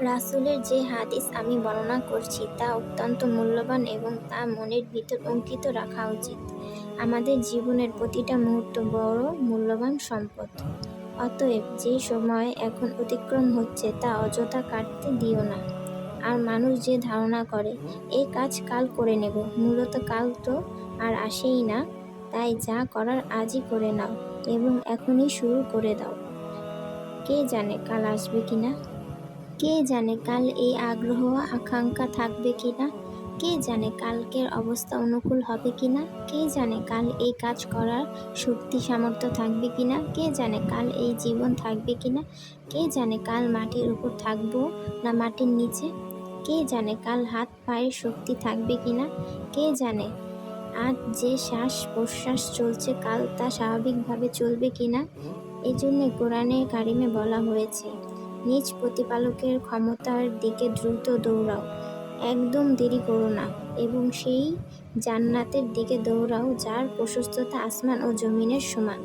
রাসূলের যে হাদিস আমি বর্ণনা করছি তা অত্যন্ত মূল্যবান এবং তা মনের ভিতর অঙ্কিত রাখা উচিত। আমাদের জীবনের প্রতিটা মুহূর্ত বড় মূল্যবান সম্পদ। অতএব যে সময় এখন অতিক্রম হচ্ছে তা অযথা কাটতে দিও না। আর মানুষ যে ধারণা করে এই কাজ কাল করে নেব, মূলত কাল তো আর আসেই না। তাই যা করার আজই করে নাও এবং এখনই শুরু করে দাও। কে জানে কাল আসবে কিনা? কে জানে কাল এই আগ্রহ আকাঙ্ক্ষা থাকবে কিনা? কে জানে কালকের অবস্থা অনুকূল হবে কিনা? কে জানে কাল এই কাজ করার শক্তি সামর্থ্য থাকবে কিনা? কে জানে কাল এই জীবন থাকবে কিনা? কে জানে কাল মাটির উপর থাকবো না মাটির নিচে? কে জানে কাল হাত পায়ের শক্তি থাকবে কিনা? কে জানে আজ যে শ্বাস প্রশ্বাস চলছে কাল তা স্বাভাবিকভাবে চলবে কিনা? এজন্যই কোরআনে কারিমে বলা হয়েছে, নিজ প্রতিপালকের ক্ষমতার দিকে দ্রুত দৌড়াও, একদম দেরি করো না, এবং সেই জান্নাতের দিকে দৌড়াও যার প্রশস্ততা আসমান ও জমিনের সমান।